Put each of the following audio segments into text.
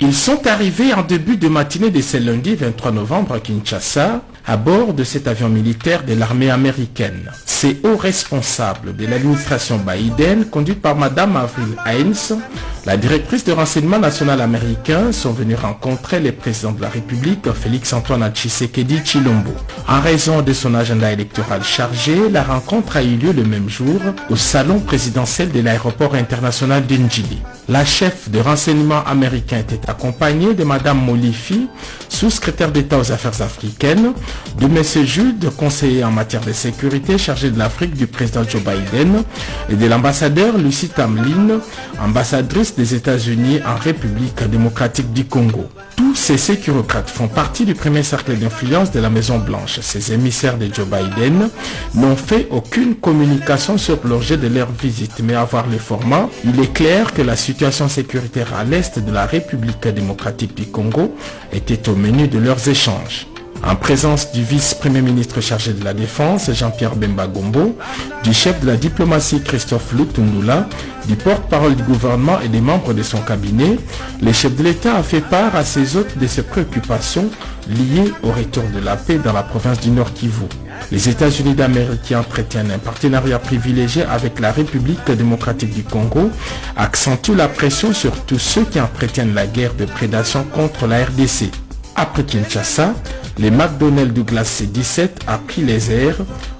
Ils sont arrivés en début de matinée de ce lundi 23 novembre à Kinshasa, à bord de cet avion militaire de l'armée américaine. Ces hauts responsables de l'administration Biden, conduite par Mme Avril Haines, la directrice de renseignement national américain, sont venus rencontrer le président de la République, Félix-Antoine Tshisekedi Tshilombo. En raison de son agenda électoral chargé, la rencontre a eu lieu le même jour au salon présidentiel de l'aéroport international d'Ndjili. La chef de renseignement américain était accompagnée de Mme Molifi, sous-secrétaire d'État aux affaires africaines, de M. Jude, conseiller en matière de sécurité chargé de l'Afrique du président Joe Biden, et de l'ambassadeur Lucie Tamlin, ambassadrice des États-Unis en République démocratique du Congo. Tous ces sécurocrates font partie du premier cercle d'influence de la Maison-Blanche. Ces émissaires de Joe Biden n'ont fait aucune communication sur l'objet de leur visite, mais à voir le format, il est clair que la situation sécuritaire à l'est de la République démocratique du Congo était au menu de leurs échanges. En présence du vice-premier ministre chargé de la Défense, Jean-Pierre Bemba Gombo, du chef de la diplomatie Christophe Lutundula, du porte-parole du gouvernement et des membres de son cabinet, le chef de l'État a fait part à ses hôtes de ses préoccupations liées au retour de la paix dans la province du Nord Kivu. Les États-Unis d'Amérique qui entretiennent un partenariat privilégié avec la République démocratique du Congo accentuent la pression sur tous ceux qui entretiennent la guerre de prédation contre la RDC. Après Kinshasa, le McDonnell Douglas C-17 a pris les airs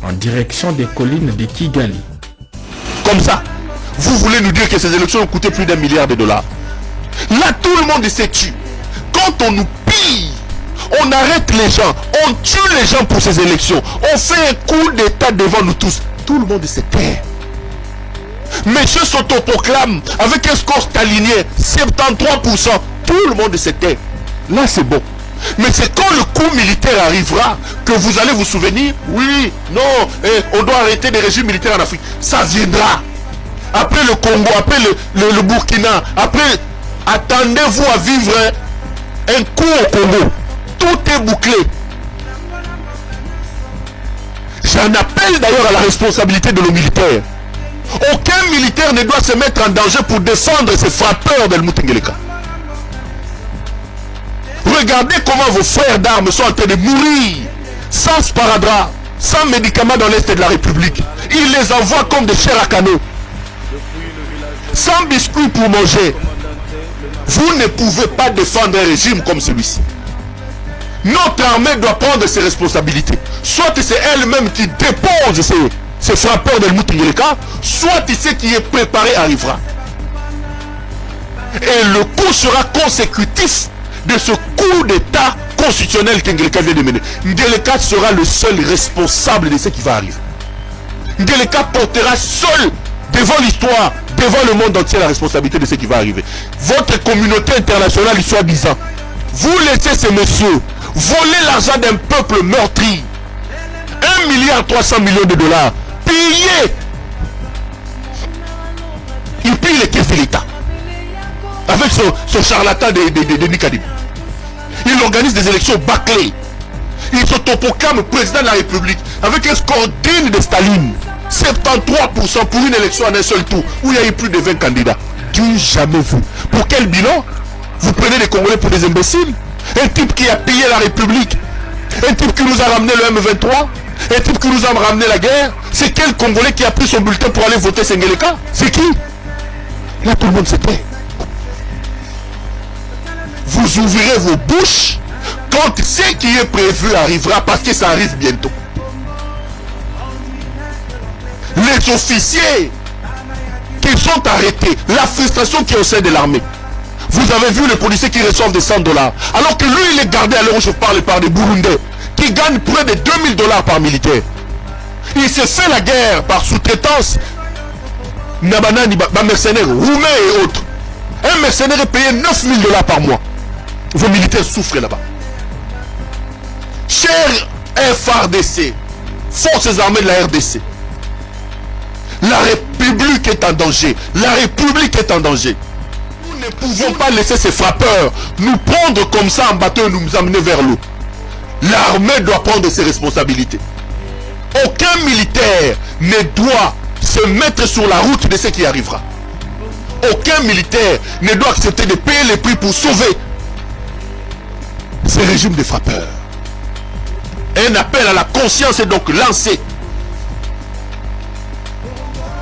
en direction des collines de Kigali. Comme ça, vous voulez nous dire que ces élections ont coûté plus d'1 milliard de dollars? Là, tout le monde s'est tué. Quand on nous pille, on arrête les gens, on tue les gens pour ces élections, on fait un coup d'état devant nous tous. Tout le monde se tait. Monsieur s'autoproclame avec un score stalinien, 73%. Tout le monde se tait. Là, c'est bon. Mais c'est quand le coup militaire arrivera que vous allez vous souvenir, oui, non, on doit arrêter les régimes militaires en Afrique. Ça viendra. Après le Congo, après le Burkina, après, attendez-vous à vivre un coup au Congo. Tout est bouclé. J'en appelle d'ailleurs à la responsabilité de nos militaires. Aucun militaire ne doit se mettre en danger pour défendre ses frappeurs d'El Moutengeleka. Regardez comment vos frères d'armes sont en train de mourir sans sparadrap, sans médicaments dans l'Est de la République. Ils les envoient comme des chairs à canon. Sans biscuits pour manger. Vous ne pouvez pas défendre un régime comme celui-ci. Notre armée doit prendre ses responsabilités. Soit c'est elle-même qui dépose ses frappeurs de Moutingeleka, soit ce qui est préparé arrivera. Et le coup sera consécutif de ce coup d'état constitutionnel qu'Ngeleka vient de mener. Ngeleka sera le seul responsable de ce qui va arriver. Ngeleka portera seul devant l'histoire, devant le monde entier la responsabilité de ce qui va arriver. Votre communauté internationale, soi-disant, vous laissez ces messieurs voler l'argent d'un peuple meurtri. 1,3 milliard de dollars pillés. Il pille les caisses de l'État avec son charlatan de Nikadib. Il organise des élections bâclées. Il s'autoproclame président de la République avec un score digne de Staline. 73% pour une élection en un seul tour où il y a eu plus de 20 candidats. Du jamais vu. Pour quel bilan? Vous prenez les Congolais pour des imbéciles? Un type qui a pillé la République, un type qui nous a ramené le M23, un type qui nous a ramené la guerre. C'est quel Congolais qui a pris son bulletin pour aller voter Ngeleka? C'est qui? Là tout le monde se tait. Vous ouvrirez vos bouches quand ce qui est prévu arrivera, parce que ça arrive bientôt. Les officiers qui sont arrêtés, la frustration qui est au sein de l'armée. Vous avez vu les policiers qui reçoivent des 100 $, alors que lui il est gardé à l'heure où je parle par des Burundais qui gagnent près de 2000 $ par militaire. Il se fait la guerre par sous-traitance. Nabanani, mercenaires roumains et autres. Un mercenaire est payé 9000 $ par mois. Vos militaires souffrent là-bas. Cher FARDC, forces armées de la RDC, la République est en danger. La République est en danger. Nous ne pouvons pas laisser ces frappeurs nous prendre comme ça en bateau et nous amener vers l'eau. L'armée doit prendre ses responsabilités. Aucun militaire ne doit se mettre sur la route de ce qui arrivera. Aucun militaire ne doit accepter de payer les prix pour sauver ce régime de frappeurs. Un appel à la conscience est donc lancé.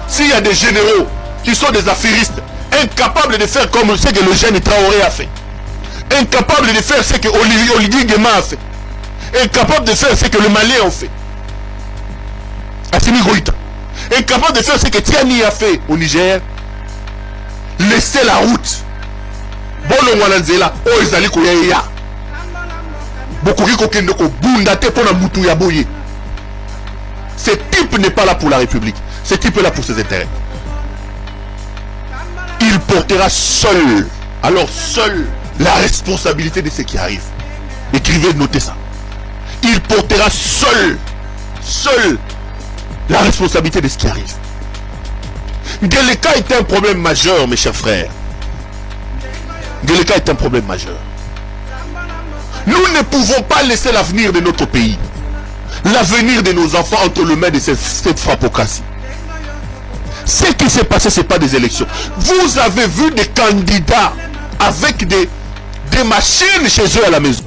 S'il y a des généraux qui sont des affairistes, incapables de faire comme ce que le jeune Traoré a fait, incapables de faire ce que Olivier Guéma a fait, incapables de faire ce que le Malien a fait, Assimi Goïta, incapable de faire ce que Tiani a fait au Niger, laissez la route. Bolo Mwananzela, oh ezali koya. Bokoki kokende ko bunda te pona mutu ya boye. Ce type n'est pas là pour la République. Ce type est là pour ses intérêts. Il portera seul, alors seul, la responsabilité de ce qui arrive. Écrivez, notez ça. Il portera seul la responsabilité de ce qui arrive. Ngeleka est un problème majeur, mes chers frères. Ngeleka est un problème majeur. Nous ne pouvons pas laisser l'avenir de notre pays, l'avenir de nos enfants entre les mains de cette frappocratie. Ce qui s'est passé, ce n'est pas des élections. Vous avez vu des candidats avec des machines chez eux à la maison.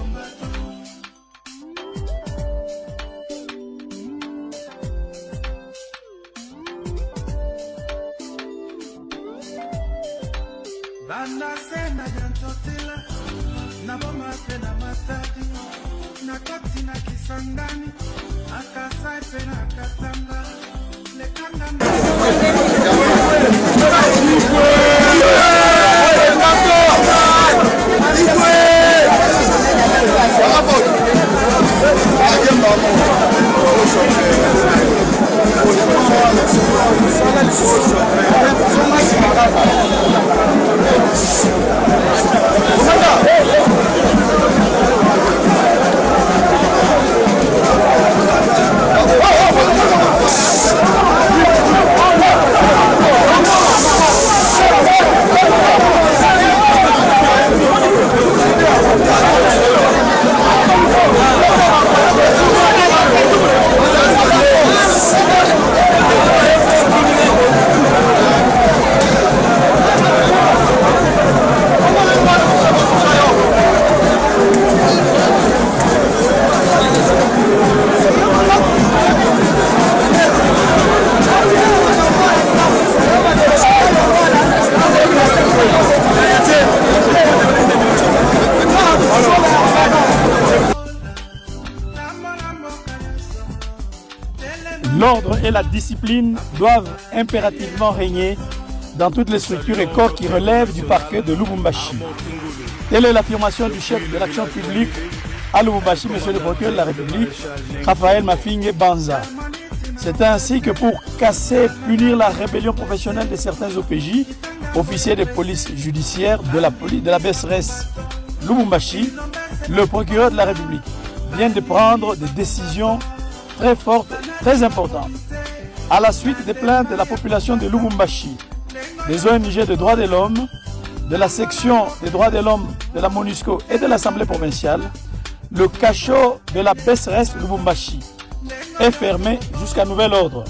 L'ordre et la discipline doivent impérativement régner dans toutes les structures et corps qui relèvent du parquet de Lubumbashi. Telle est l'affirmation du chef de l'action publique à Lubumbashi, monsieur le procureur de la République, Raphaël Mafingue Banza. C'est ainsi que pour casser, punir la rébellion professionnelle de certains OPJ, officiers de police judiciaire de la BSRS Lubumbashi, le procureur de la République vient de prendre des décisions très fortes, très importantes. À la suite des plaintes de la population de Lubumbashi, des ONG de droits de l'homme, de la section des droits de l'homme de la MONUSCO et de l'Assemblée provinciale, le cachot de la BSRS Lubumbashi est fermé jusqu'à nouvel ordre.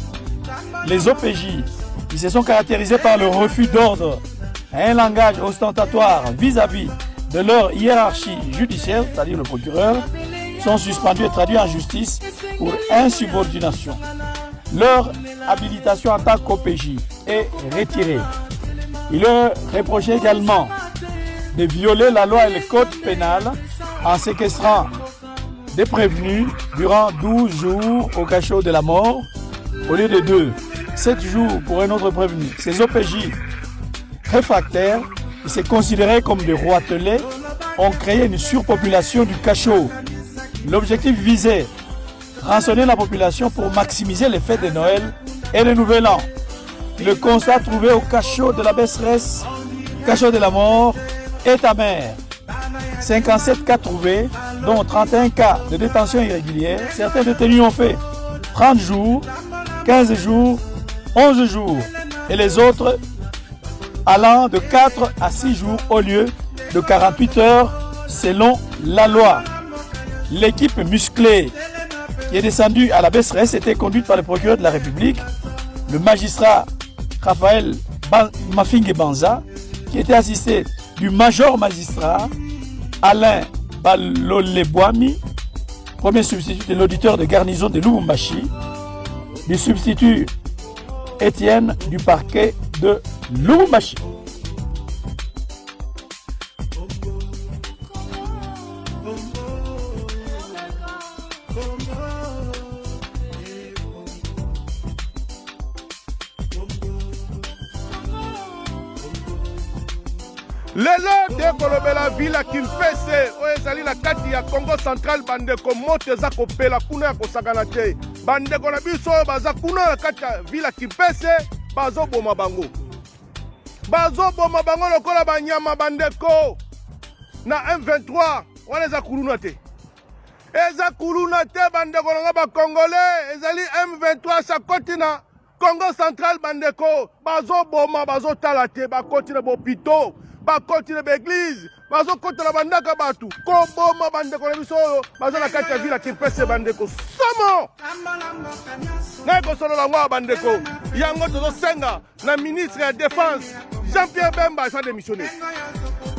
Les OPJ, qui se sont caractérisés par le refus d'ordre et un langage ostentatoire vis-à-vis de leur hiérarchie judiciaire, c'est-à-dire le procureur, sont suspendus et traduits en justice pour insubordination. Leur habilitation en tant qu'OPJ est retirée. Il leur reprochait également de violer la loi et le code pénal en séquestrant des prévenus durant 12 jours au cachot de la mort au lieu de 2, 7 jours pour un autre prévenu. Ces OPJ réfractaires, qui se considéraient comme des roitelets, ont créé une surpopulation du cachot. L'objectif visait rançonner la population pour maximiser les fêtes de Noël et le Nouvel An. Le constat trouvé au cachot de la BSRS, cachot de la mort, est amer. 57 cas trouvés, dont 31 cas de détention irrégulière. Certains détenus ont fait 30 jours, 15 jours, 11 jours, et les autres allant de 4 à 6 jours au lieu de 48 heures selon la loi. L'équipe musclée qui est descendue à la BSRS était conduite par le procureur de la République, le magistrat Raphaël Mafingue Banza, qui était assisté du major magistrat Alain Balole Boami, premier substitut de l'auditeur de garnison de Lubumbashi, du substitut Étienne du parquet de Lubumbashi. Lelo de kolobela vila Kimpese oyo ezali na kati ya Congo Central bandeko moto eza kopela kuna ya kosakana te bandeko na biso oyo baza kuna na kati ya vila Kimpese bazoboma bango lokola banyama bandeko na M23 wana eza kuluna te bandeko nanga bakongole ezali M23 sakoti na Congo Central bandeko bazoboma bazotala te bakoti na bopito bakoti na baeglise bazokota na bandaka batu koboma bandeko na biso oyo baza na kati ya vila Kimpese bandeko somo ngai kosolola ngo bandeko yango tozosenga na ministre ya défense Jean-Pierre Bemba il va démissionner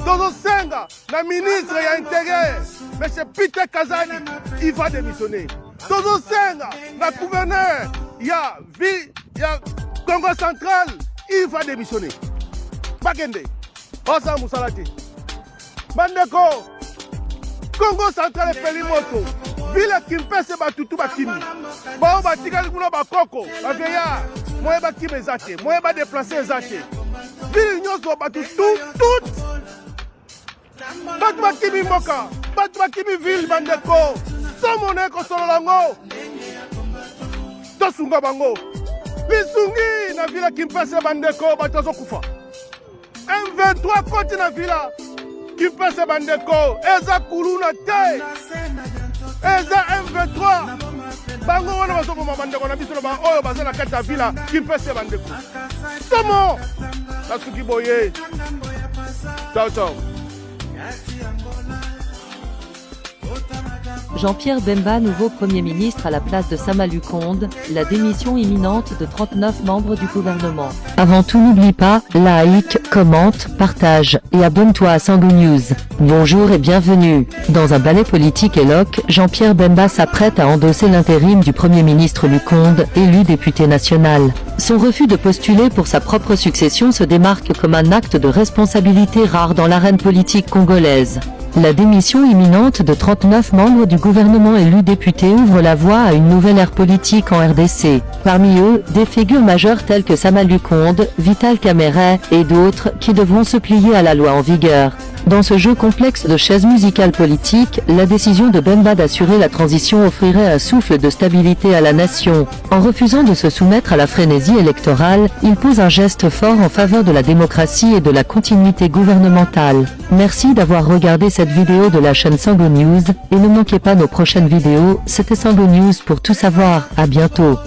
tozosenga na ministre ya intérieur M. Peter Kazadi il va démissionner tozosenga na gouverneur ya Congo Central il va démissionner bakende Osa Musalati bandeko Congo Central epeli moto vila Kimpese batutu bakimi bao batikali kuna bakoko baveya moye bakimi eza te moye badeplace eza te vili nyonso batu tout batu bakimi mboka batu bakimi ville bandeko somo na ekosolola ngo tosunga bango bisungi na vila Kimpese bandeko bato azokufa M23 koti na vila Kimpese bandeko eza kuluna te eza M23 bango wana bazoboma bandeko na biso na oyo baza na kati ya vila Kimpese bandeko somo nasuki boye ciao Jean-Pierre Bemba, nouveau Premier ministre à la place de Sama Lukonde, la démission imminente de 39 membres du gouvernement. Avant tout, n'oublie pas, like, commente, partage et abonne-toi à Sango News. Bonjour et bienvenue. Dans un ballet politique éloque, Jean-Pierre Bemba s'apprête à endosser l'intérim du Premier ministre Lukonde, élu député national. Son refus de postuler pour sa propre succession se démarque comme un acte de responsabilité rare dans l'arène politique congolaise. La démission imminente de 39 membres du gouvernement élu député ouvre la voie à une nouvelle ère politique en RDC. Parmi eux, des figures majeures telles que Sama Lukonde, Vital Kamerhe et d'autres qui devront se plier à la loi en vigueur. Dans ce jeu complexe de chaises musicales politiques, la décision de Bemba d'assurer la transition offrirait un souffle de stabilité à la nation. En refusant de se soumettre à la frénésie électorale, il pose un geste fort en faveur de la démocratie et de la continuité gouvernementale. Merci d'avoir regardé cette vidéo de la chaîne Sango News, et ne manquez pas nos prochaines vidéos. C'était Sango News pour tout savoir, à bientôt.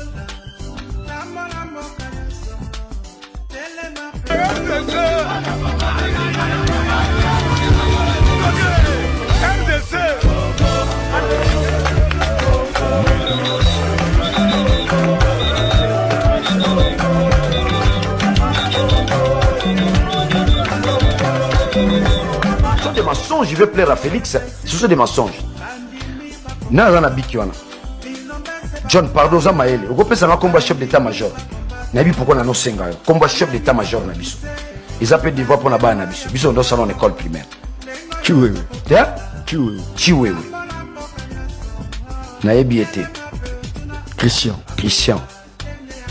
Mensonges, je vais plaire à Félix, ce sont des mensonges. Nazana Bikiwana. John Pardoza Maele, vous pouvez savoir combat chef d'état-major. Nabi pourquoi on a nos 5 ans. Combat chef d'état-major Nabiso. Ils appellent des voix pour Naba Nabiso. Biso dans salon école primaire. Chiwewe. Chiwewe. Naebi était. Christian.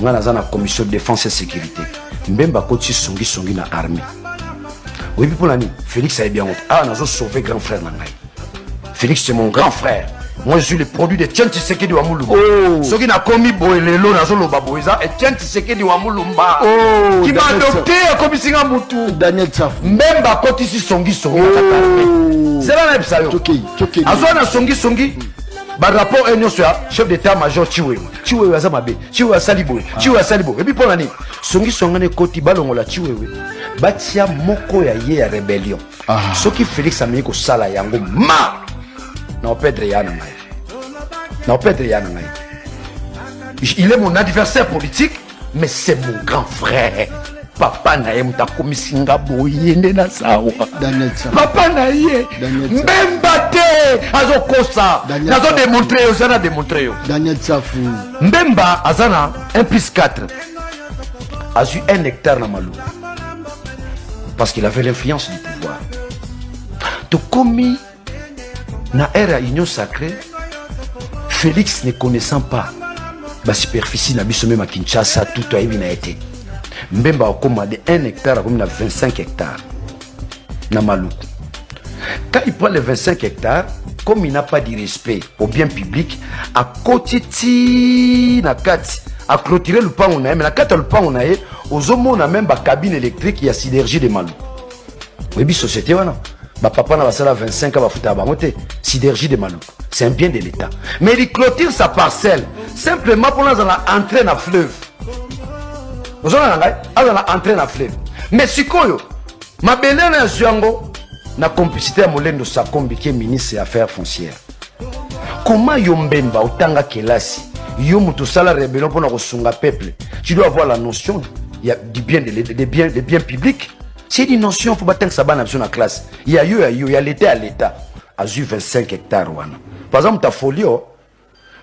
On a la commission de défense et sécurité. Mbemba Koti Songi na armée. Oui, pour l'année, Félix a bien honte. Ah, nous avons sauvé grand frère Nangaï. Félix, c'est mon grand frère. Moi, je suis le produit de Tien Tshisekedi Wamulumba. Ceux qui n'ont commis Boelelo, Nazolo Baboisa, et Tien Tshisekedi Wamulumba. Qui m'a adopté à commis Singamoutou. Daniel Tsaf. Même à côté ici, Songi. C'est là, là, ça y est. Azona Songi. Par rapport à notre chef d'état-major Chiwewe Azamabe, Chiwewe Salibo. Et puis pour l'année, Songi Songane Koti Balongola Chiwewe. Batia moko ya ye ya rébellion. Ce qui Félix a mis au sala yango ma. Non perdre yana ngai. Il est mon adversaire politique, mais c'est mon grand frère. Papa na ye muta komisinga boyende na sawa. Papa na ye. Mbemba te. azo kosa nazo démontrer yo sana démontrer yo Daniel Tsafou Mbemba azana 1+4 a eu 1 hectare na Malou parce qu'il avait l'influence du pouvoir. To komi na era union sacrée, Félix ne connaissant pas la superficie na biso même à Kinshasa tout a été. Mbemba a commandé 1 hectare comme 25 hectares na Malou. Quand il prend les 25 hectares, comme il n'a pas de respect au bien public, à côté na kati a clôturé le pan on a mais la kati le pan on a aux hommes on a même ba cabine électrique il y a synergie de Malou. Oui bi société wana ba papa na basala 25 ba futa ba moté synergie de Malou. C'est un bien de l'État. Mais il clôture sa parcelle simplement pour nous entrer dans le fleuve. Vous avez entrer dans le fleuve. Mais si quoi ma belle na Zuango na complicité à Molendo Sakombi qui est ministre des Affaires foncières. Comment Yombemba otanga kelasi yo mutu sala rébellion pour na kosunga peuple. Tu dois avoir la notion il y a du bien des biens publics. C'est une notion pour battre ça dans la classe. Il y a l'État à l'État. Azu 25 hectares wana. Par exemple ta folio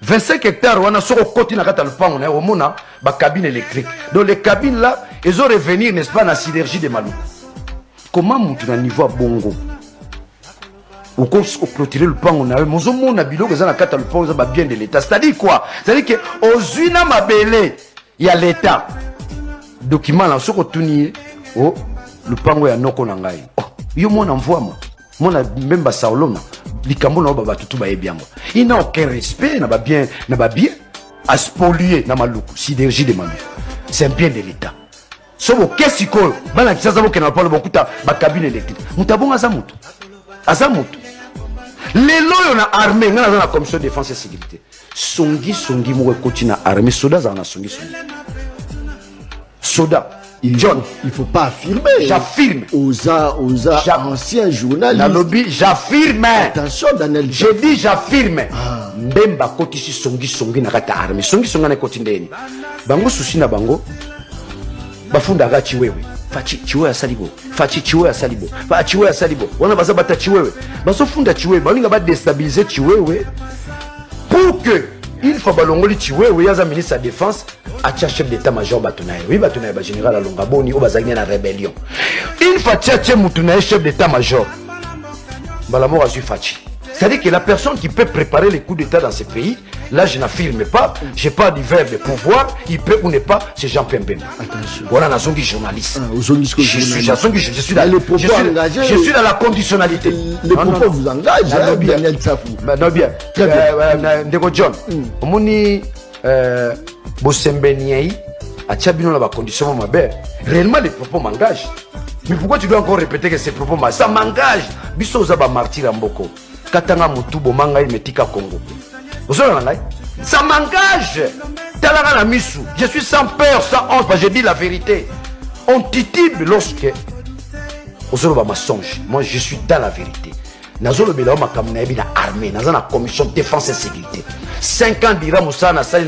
25 hectares wana sur côté na kata le pan on a au mona ba cabine électrique. Donc les cabines là, ils ont revenir n'est-ce pas la synergie de Malou. Comment monter na niveau bongo? Au clôturer le pan on a mozo mona biloko za na kata le pan za bien de l'État. C'est-à-dire quoi? C'est-à-dire que aux uina mabele il y a l'État. Document là sur tuni oh le pan ya noko na ngai. Oh, yo mona envoie moi. Mona même ba saolona likambo na baba tutu ba ebiango. Il n'a aucun respect na ba bien à spolier na maluku synergie de Malou. C'est un bien de l'État. Sobo kesiko bana kisaza boke na polo bokuta ba cabine électrique. Mutabonga za mutu. Azamutu. Lelo yo na armée ngana na commission de défense et sécurité. Songi mwe koti na armée soda za na songi. Soda John, il faut pas affirmer. J'affirme. Aux anciens journalistes. Nalobi, j'affirme. Attention, Daniel. Je dis j'affirme. Mbemba koti si songi na kata armée. Songi na koti ndeni. Bango susi na bango. Bafunda ga chiwewe. Fachi chiwewe asalibo. Fachi chiwewe asalibo. Fa chiwewe asalibo. Wana baza bata chiwewe. Baso funda chiwewe. Balinga ba déstabiliser chiwewe. Pour que il faut balongoli chiwewe yaza ministre de la défense. Atia chef d'état-major batunaye. Oui batunaye ba général Alonga Boni ou bazagné na rébellion. Il faut tia mutunaye chef d'état-major. Balamo azu fachi. C'est-à-dire que la personne qui peut préparer les coups d'état dans ce pays, là je n'affirme pas, j'ai pas d'hiver de pouvoir, il peut ou n'est pas, c'est Jean Pembemba. Attention. Voilà la zone journaliste. Je suis dans la conditionnalité. Les propos vous engagent, Daniel Tsafou. Non bien. Très bien. Ndeko John. Omoni Bosembeniai, à Tchabino la condition mabe. Réellement les propos m'engagent. Mais pourquoi tu dois encore répéter que ces propos ça m'engage? Biso zaba martyr Mboko. Katanga Mutubo Manga Metika Congo. Ça m'engage. Talanga la misu. Je suis sans peur, sans honte, parce que je dis la vérité. On titube lorsque Ozoloba mensonge. Moi je suis dans la vérité. Nazolo Bela Makamna na armée, dans la commission de défense et sécurité. 5 ans d'Ira Moussa na sali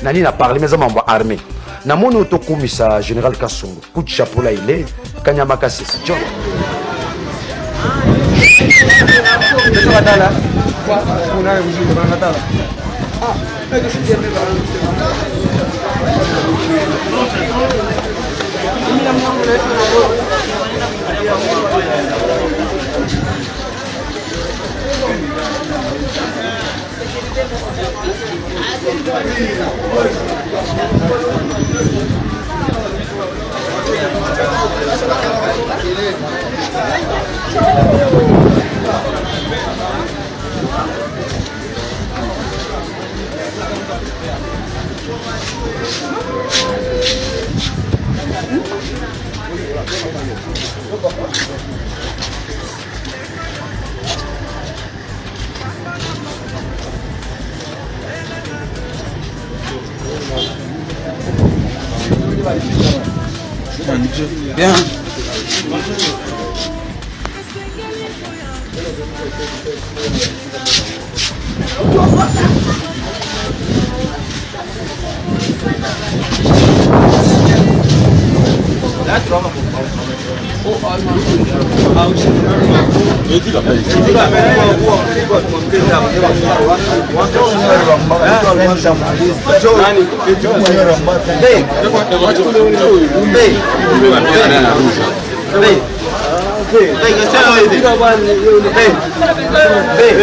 na ni na parler mais amamba armée. Na mon autokomisa général Kassongo. Coup de chapeau là il est Kanyamaka c'est John. Bien. Hey,